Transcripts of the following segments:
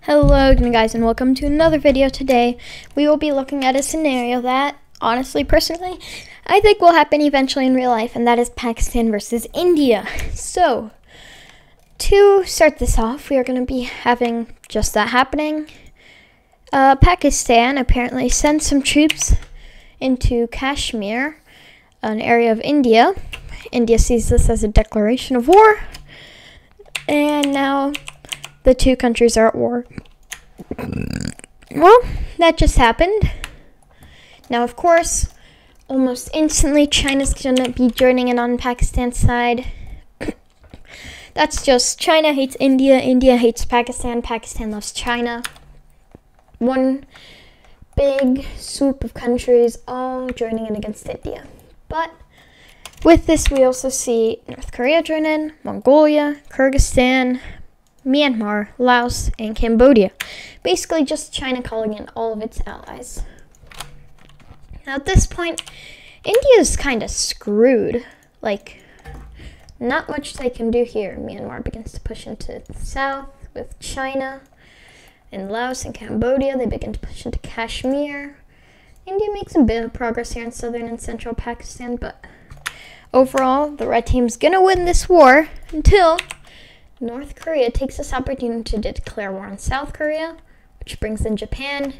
Hello guys, and welcome to another video. Today we will be looking at a scenario that honestly, personally, I think will happen eventually in real life, and that is Pakistan versus India. So to start this off, we are going to be having just that happening. Pakistan apparently sent some troops into Kashmir, an area of India. India sees this as a declaration of war, and now the two countries are at war. Well, that just happened. Now, of course, almost instantly, China's going to be joining in on Pakistan's side. That's just China hates India, India hates Pakistan, Pakistan loves China. One big swoop of countries all joining in against India. But with this, we also see North Korea join in, Mongolia, Kyrgyzstan, Myanmar, Laos, and Cambodia. Basically just China calling in all of its allies. Now at this point, India is kind of screwed. Like, not much they can do here. Myanmar begins to push into the south with China. In Laos and Cambodia, they begin to push into Kashmir. India makes a bit of progress here in southern and central Pakistan, but overall, the red team's gonna win this war until North Korea takes this opportunity to declare war on South Korea, which brings in Japan.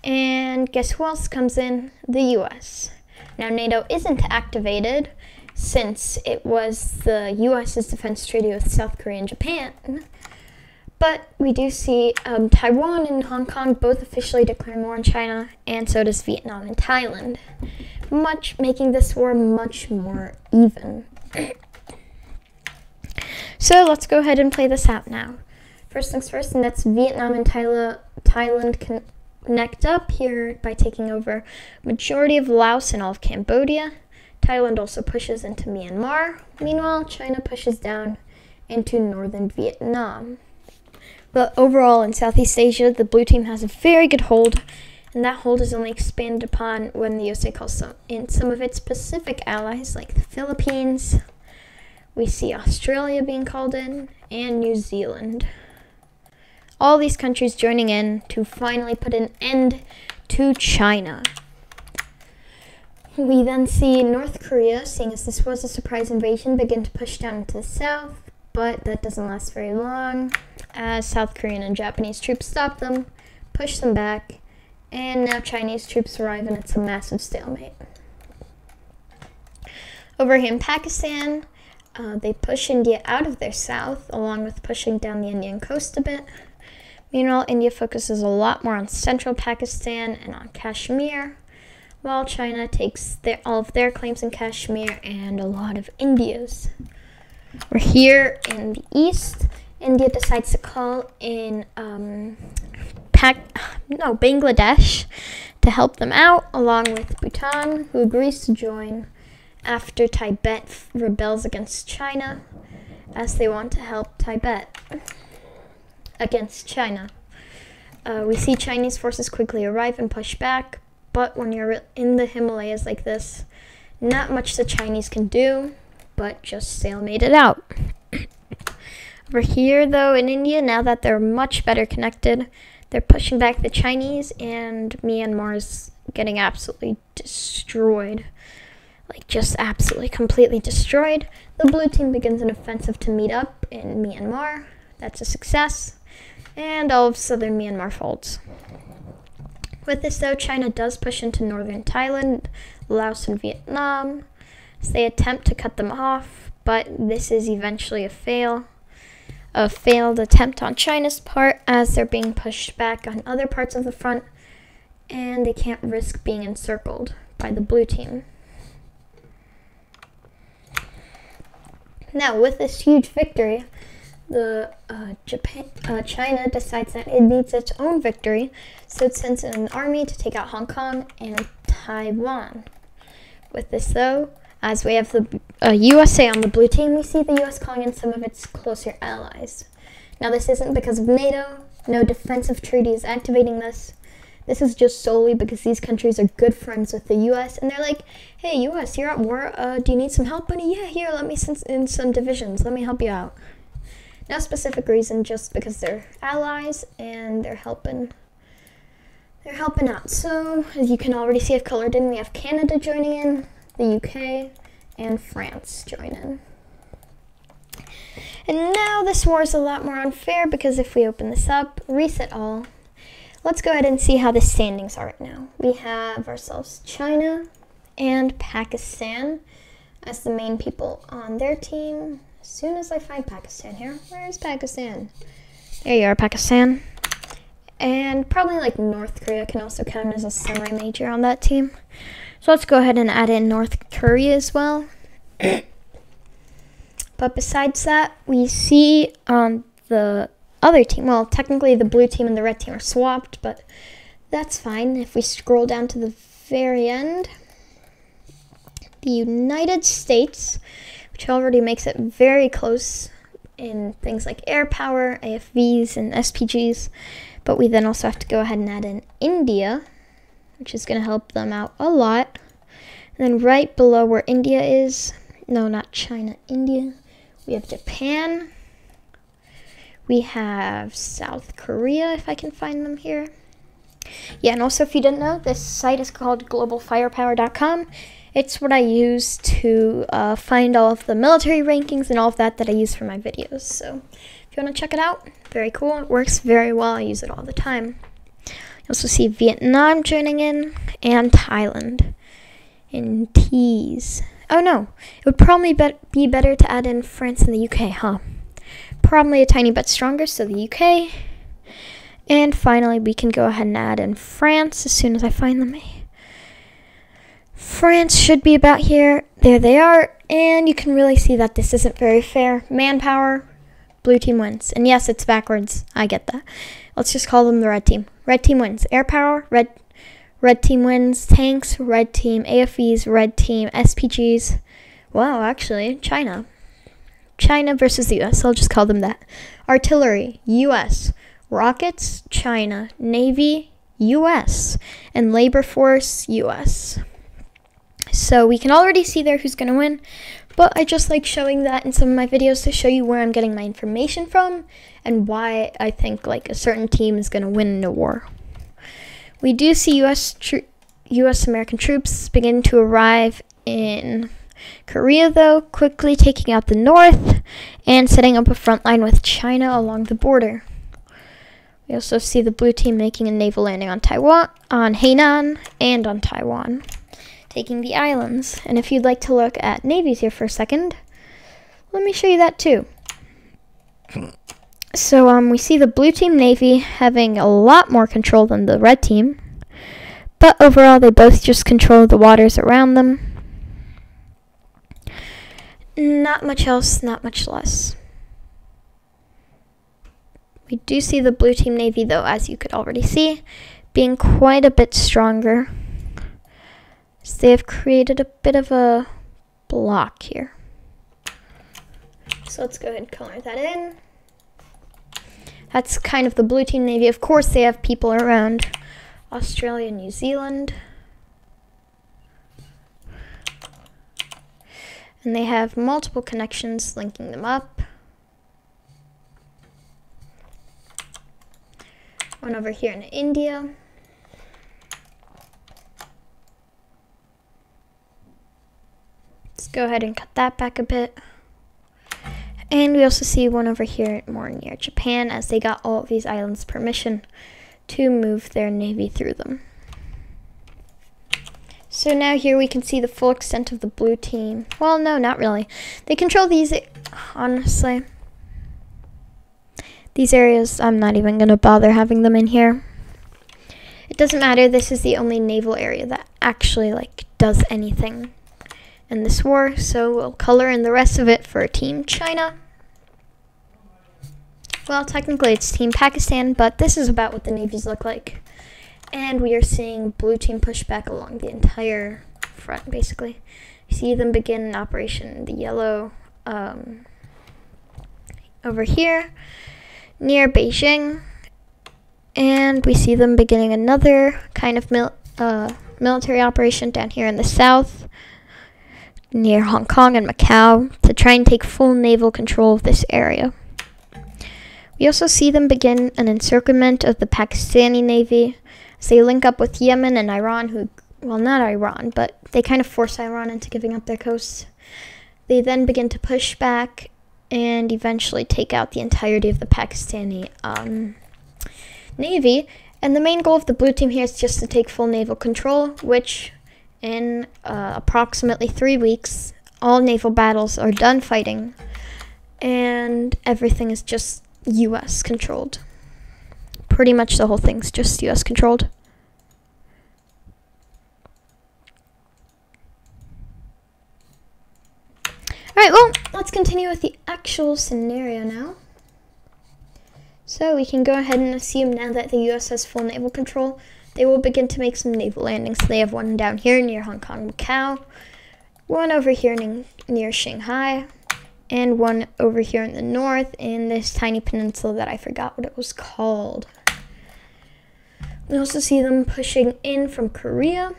And guess who else comes in? The US. Now, NATO isn't activated since it was the US's defense treaty with South Korea and Japan. But we do see Taiwan and Hong Kong both officially declaring war on China, and so does Vietnam and Thailand, making this war much more even. So let's go ahead and play this out now. First things first, and that's Vietnam and Thailand connect up here by taking over majority of Laos and all of Cambodia. Thailand also pushes into Myanmar. Meanwhile, China pushes down into northern Vietnam. But overall, in Southeast Asia, the blue team has a very good hold, and that hold is only expanded upon when the USA calls in some of its Pacific allies, like the Philippines. We see Australia being called in, and New Zealand. All these countries joining in to finally put an end to China. We then see North Korea, seeing as this was a surprise invasion, begin to push down into the south, but that doesn't last very long, as South Korean and Japanese troops stop them, push them back, and now Chinese troops arrive, and it's a massive stalemate. Over here in Pakistan, they push India out of their south, along with pushing down the Indian coast a bit. Meanwhile, India focuses a lot more on central Pakistan and on Kashmir, while China takes all of their claims in Kashmir and a lot of India's. We're here in the east. India decides to call in Bangladesh to help them out, along with Bhutan, who agrees to join after Tibet rebels against China, as they want to help Tibet against China. We see Chinese forces quickly arrive and push back, but when you're in the Himalayas like this, not much the Chinese can do, but just stalemate it out. Over here, though, in India, now that they're much better connected, they're pushing back the Chinese, and Myanmar is getting absolutely destroyed. Like, just absolutely, completely destroyed. The blue team begins an offensive to meet up in Myanmar. That's a success. And all of southern Myanmar folds. With this, though, China does push into northern Thailand, Laos, and Vietnam, as they attempt to cut them off, but this is eventually a failed attempt on China's part, as they're being pushed back on other parts of the front, and they can't risk being encircled by the blue team. Now, with this huge victory, China decides that it needs its own victory, so it sends in an army to take out Hong Kong and Taiwan. With this, though, as we have the USA on the blue team, we see the US calling in some of its closer allies. Now, this isn't because of NATO. No defensive treaty is activating this. This is just solely because these countries are good friends with the US, and they're like, hey, US, you're at war. Do you need some help, buddy? Yeah, here, let me send in some divisions. Let me help you out. No specific reason, just because they're allies and they're helping out. So, as you can already see, I've colored in. We have Canada joining in, the UK, and France joining. And now this war is a lot more unfair because if we open this up, reset all, let's go ahead and see how the standings are right now. We have ourselves China and Pakistan as the main people on their team. As soon as I find Pakistan here, where is Pakistan? There you are, Pakistan. And probably like North Korea can also count as a semi-major on that team. So let's go ahead and add in North Korea as well. But besides that, we see on the other team, well, technically the blue team and the red team are swapped, but that's fine. If we scroll down to the very end, the United States, which already makes it very close in things like air power, AFVs, and SPGs, but we then also have to go ahead and add in India, which is going to help them out a lot. And then right below where India is, no, not China, India, we have Japan. We have South Korea, if I can find them here. Yeah, and also if you didn't know, this site is called globalfirepower.com. It's what I use to find all of the military rankings and all of that I use for my videos. So if you want to check it out, very cool. It works very well. I use it all the time. You also see Vietnam joining in and Thailand in T's. Oh no, it would probably be better to add in France and the UK, huh? Probably a tiny bit stronger, so the UK. And finally, we can go ahead and add in France as soon as I find them. France should be about here. There they are. And you can really see that this isn't very fair. Manpower, blue team wins. And yes, it's backwards. I get that. Let's just call them the red team. Red team wins. Air power, red team wins. Tanks, red team. AFVs, red team. SPGs. Wow, actually, China. China versus the US. I'll just call them that. Artillery, US. Rockets, China. Navy, US. And labor force, US. So we can already see there who's going to win, but I just like showing that in some of my videos to show you where I'm getting my information from and why I think like a certain team is going to win in a war. We do see US American troops begin to arrive in Korea though, quickly taking out the north and setting up a front line with China along the border. We also see the blue team making a naval landing on Taiwan, on Hainan, and on Taiwan, taking the islands. And if you'd like to look at navies here for a second, let me show you that too. So we see the blue team navy having a lot more control than the red team, but overall they both just control the waters around them. Not much else, not much less. We do see the blue team navy though, as you could already see, being quite a bit stronger. So they have created a bit of a block here. So let's go ahead and color that in. That's kind of the blue team navy. Of course, they have people around Australia and New Zealand. And they have multiple connections linking them up. One over here in India. Let's go ahead and cut that back a bit. And we also see one over here more near Japan, as they got all of these islands permission to move their navy through them. So now here we can see the full extent of the blue team. Well, no, not really. They control these, honestly. These areas, I'm not even going to bother having them in here. It doesn't matter, this is the only naval area that actually, like, does anything in this war, so we'll color in the rest of it for Team China. Well, technically it's Team Pakistan, but this is about what the navies look like. And we are seeing blue team push back along the entire front, basically. You see them begin operation, the yellow over here near Beijing. And we see them beginning another kind of military operation down here in the south, near Hong Kong and Macau, to try and take full naval control of this area. We also see them begin an encirclement of the Pakistani Navy as they link up with Yemen and Iran, well, not Iran, but they kind of force Iran into giving up their coasts. They then begin to push back and eventually take out the entirety of the Pakistani Navy. And the main goal of the blue team here is just to take full naval control, which in approximately 3 weeks, all naval battles are done fighting, and everything is just U.S. controlled. Pretty much the whole thing's just U.S. controlled. Alright, well, let's continue with the actual scenario now. So we can go ahead and assume now that the U.S. has full naval control, they will begin to make some naval landings. They have one down here near Hong Kong, Macau, one over here near Shanghai, and one over here in the north in this tiny peninsula that I forgot what it was called. We also see them pushing in from Korea.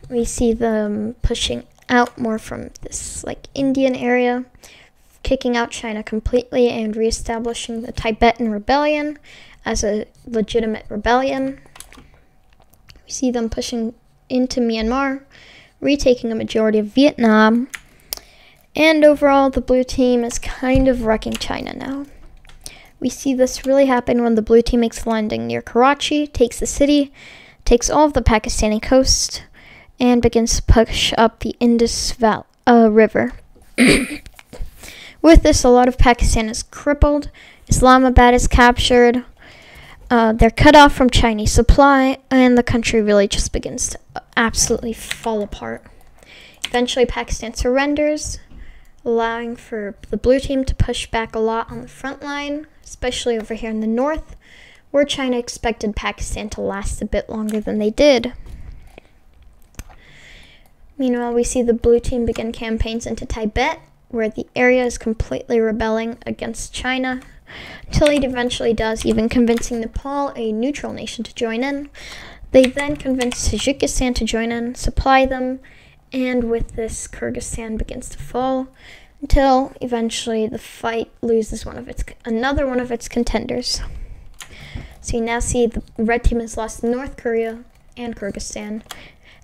We see them pushing out more from this like Indian area, kicking out China completely and reestablishing the Tibetan Rebellion as a legitimate rebellion. We see them pushing into Myanmar, retaking a majority of Vietnam, and overall the blue team is kind of wrecking China now. We see this really happen when the blue team makes a landing near Karachi, takes the city, takes all of the Pakistani coast, and begins to push up the Indus River. With this, a lot of Pakistan is crippled, Islamabad is captured, they're cut off from Chinese supply, and the country really just begins to absolutely fall apart. Eventually, Pakistan surrenders, allowing for the blue team to push back a lot on the front line, especially over here in the north, where China expected Pakistan to last a bit longer than they did. Meanwhile, we see the blue team begin campaigns into Tibet, where the area is completely rebelling against China, until it eventually does, even convincing Nepal, a neutral nation, to join in. They then convince Tajikistan to join in, supply them, and with this, Kyrgyzstan begins to fall, until eventually the fight loses another one of its contenders. So you now see the red team has lost North Korea and Kyrgyzstan.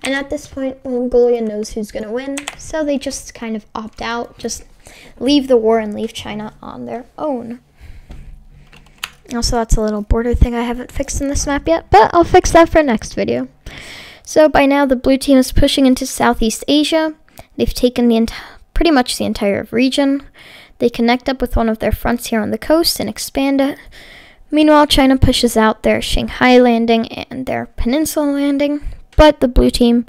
And at this point, Mongolia knows who's going to win, so they just kind of opt out, just leave the war and leave China on their own. Also, that's a little border thing I haven't fixed in this map yet, but I'll fix that for next video. So by now, the blue team is pushing into Southeast Asia. They've taken pretty much the entire region. They connect up with one of their fronts here on the coast and expand it. Meanwhile, China pushes out their Shanghai landing and their Peninsula landing. But the blue team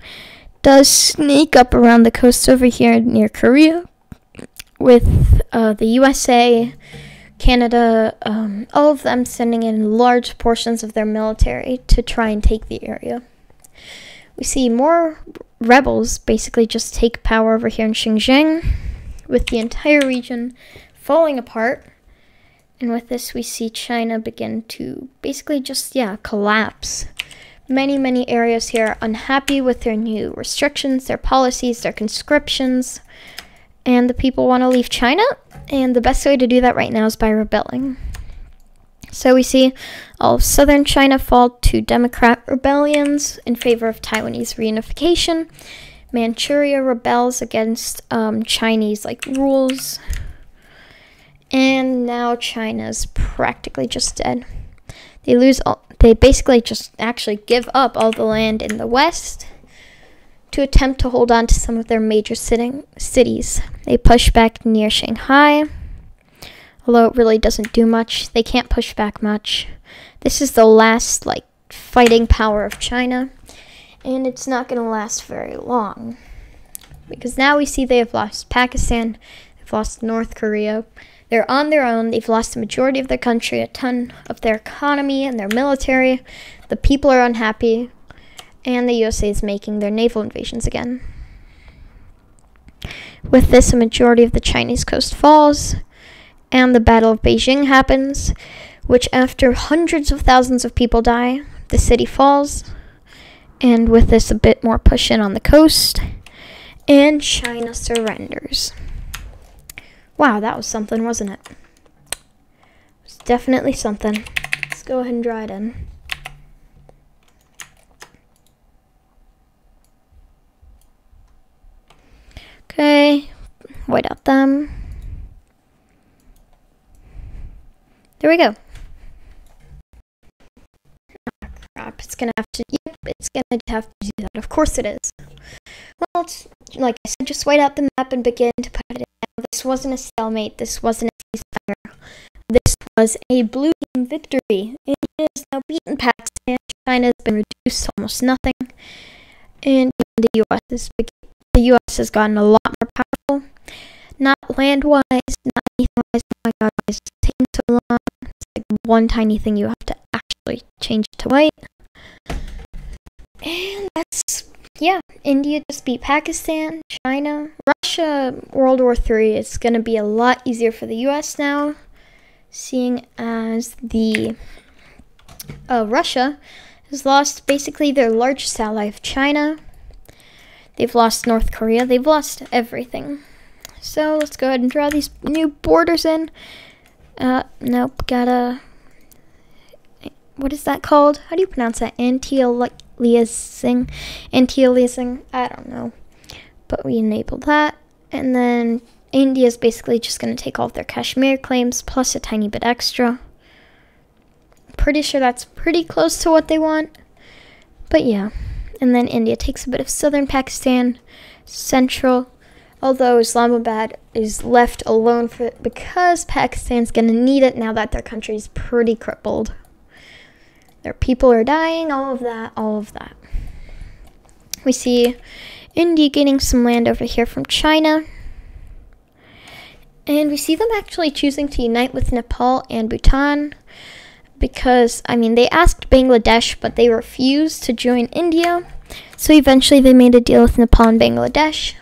does sneak up around the coast over here near Korea with the USA, Canada, all of them sending in large portions of their military to try and take the area. We see more rebels basically just take power over here in Xinjiang, with the entire region falling apart. And with this, we see China begin to basically just, collapse. Many areas here are unhappy with their new restrictions, their policies, their conscriptions, and the people want to leave China, and the best way to do that right now is by rebelling. So we see all of southern China fall to Democrat rebellions in favor of Taiwanese reunification. Manchuria rebels against Chinese rules, and now China's practically just dead. They basically just actually give up all the land in the west to attempt to hold on to some of their major cities. They push back near Shanghai, although it really doesn't do much. They can't push back much. This is the last fighting power of China, and it's not going to last very long, because now we see they have lost Pakistan, they've lost North Korea. They're on their own. They've lost the majority of their country, a ton of their economy and their military. The people are unhappy, and the USA is making their naval invasions again. With this, a majority of the Chinese coast falls, and the Battle of Beijing happens, which after hundreds of thousands of people die, the city falls, and with this, a bit more push in on the coast, and China surrenders. Wow, that was something, wasn't it? definitely something. Let's go ahead and draw it in. Okay, white out them. There we go. Oh, crap, it's gonna have to, yep, it's gonna have to do that. Of course it is. Well, it's, like I said, just white out the map and begin to put it in. This wasn't a stalemate, this wasn't a ceasefire. This was a blue team victory. It is now beaten Pakistan. China has been reduced to almost nothing. And the US has gotten a lot more powerful. Not land-wise, not anything-wise. Oh my god, why is it taking so long? It's like one tiny thing you have to actually change it to white. And that's, yeah, India just beat Pakistan, China, Russia. World War III is going to be a lot easier for the US now, seeing as the Russia has lost basically their largest ally of China. They've lost North Korea. They've lost everything. So let's go ahead and draw these new borders in. Nope, gotta, what is that called? How do you pronounce that? Anti-aliasing? Anti-aliasing? I don't know. But we enabled that. And then India is basically just going to take all of their Kashmir claims plus a tiny bit extra. Pretty sure that's pretty close to what they want. But yeah. And then India takes a bit of southern Pakistan, central. Although Islamabad is left alone for it because Pakistan's going to need it now that their country is pretty crippled. Their people are dying, all of that. We see India getting some land over here from China. And we see them actually choosing to unite with Nepal and Bhutan. Because, I mean, they asked Bangladesh, but they refused to join India. So eventually they made a deal with Nepal and Bangladesh.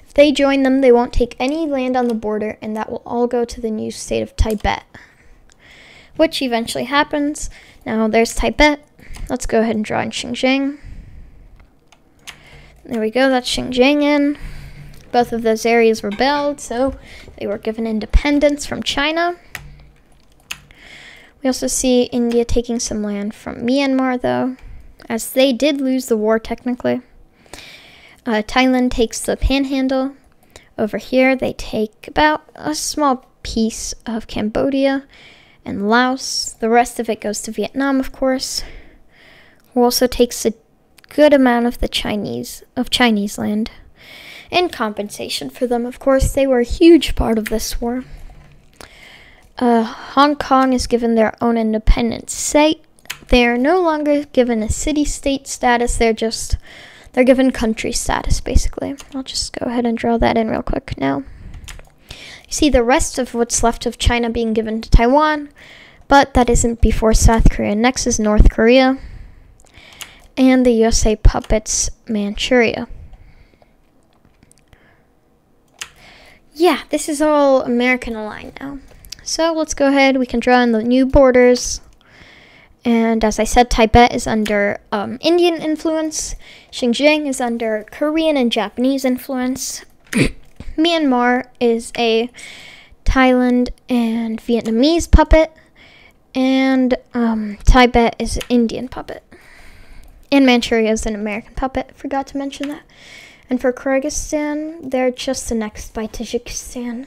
If they join them, they won't take any land on the border, and that will all go to the new state of Tibet. Which eventually happens. Now there's Tibet. Let's go ahead and draw in Xinjiang. There we go, that's Xinjiang in. Both of those areas rebelled, so they were given independence from China. We also see India taking some land from Myanmar, though, as they did lose the war technically. Thailand takes the Panhandle. Over here, they take about a small piece of Cambodia and Laos. The rest of it goes to Vietnam, of course, who also takes a good amount of the Chinese land. In compensation for them, of course, they were a huge part of this war. Hong Kong is given their own independent state. They are no longer given a city-state status. They're given country status, basically. I'll just go ahead and draw that in real quick now. You see the rest of what's left of China being given to Taiwan, but that isn't before South Korea. Next is North Korea, and the USA puppets Manchuria. Yeah, this is all American aligned now. So let's go ahead, we can draw in the new borders. And as I said, Tibet is under Indian influence. Xinjiang is under Korean and Japanese influence. Myanmar is a Thailand and Vietnamese puppet. And Tibet is an Indian puppet. And Manchuria is an American puppet. Forgot to mention that. And for Kyrgyzstan, they're just annexed by Tajikistan.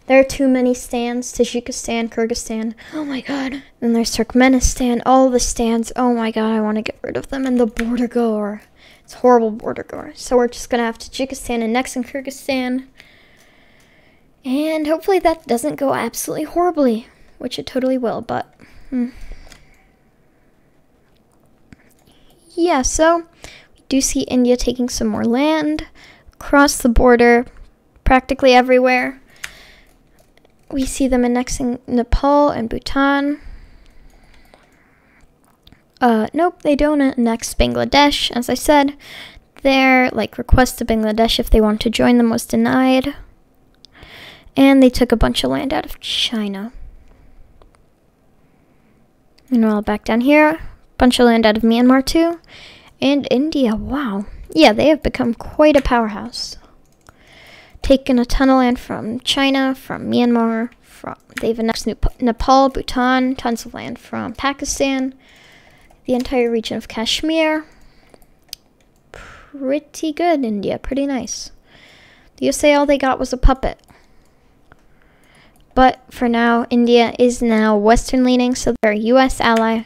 There are too many stands. Tajikistan, Kyrgyzstan. Oh my god. Then there's Turkmenistan. All the stands. Oh my god, I want to get rid of them. And the border gore. It's horrible border gore. So we're just going to have Tajikistan annexing Kyrgyzstan. And hopefully that doesn't go absolutely horribly. Which it totally will, but... Yeah, so... we do see India taking some more land. Across the border. Practically everywhere. We see them annexing Nepal and Bhutan. Nope, they don't annex Bangladesh. As I said, their request to Bangladesh if they want to join them was denied. And they took a bunch of land out of China. Meanwhile, back down here, bunch of land out of Myanmar too. And India, wow. Yeah, they have become quite a powerhouse. Taken a ton of land from China, from Myanmar, from, they've annexed Nepal, Bhutan, tons of land from Pakistan, the entire region of Kashmir. Pretty good, India, pretty nice. The USA, all they got was a puppet. But for now, India is now Western leaning, so they're a US ally,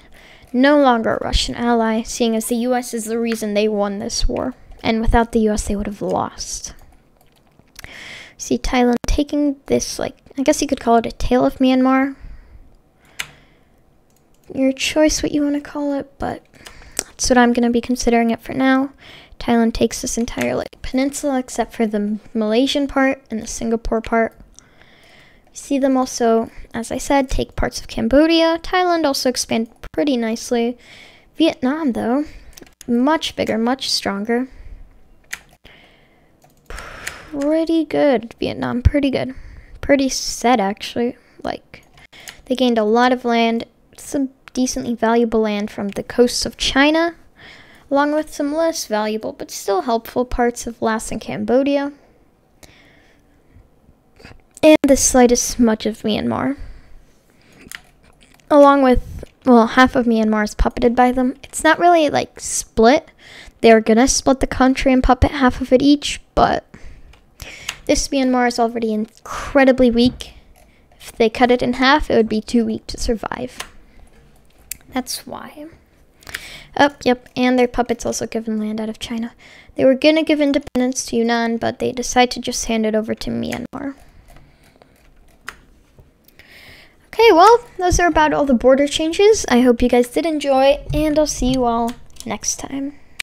no longer a Russian ally, seeing as the US is the reason they won this war. And without the US, they would have lost. See Thailand taking this, like, I guess you could call it a tail of Myanmar. Your choice what you want to call it, but that's what I'm going to be considering it for now. Thailand takes this entire, like, peninsula except for the Malaysian part and the Singapore part. See them also, as I said, take parts of Cambodia. Thailand also expand pretty nicely. Vietnam, though, much bigger, much stronger. Pretty good, Vietnam, pretty good. Pretty set, actually. Like, they gained a lot of land, some decently valuable land from the coasts of China, along with some less valuable but still helpful parts of Laos and Cambodia. And the slightest smudge of Myanmar. Along with, well, half of Myanmar is puppeted by them. It's not really, like, split. They're gonna split the country and puppet half of it each, but this Myanmar is already incredibly weak. If they cut it in half, it would be too weak to survive. That's why. Oh, yep, and their puppets also given land out of China. They were gonna give independence to Yunnan, but they decided to just hand it over to Myanmar. Okay, well, those are about all the border changes. I hope you guys did enjoy, and I'll see you all next time.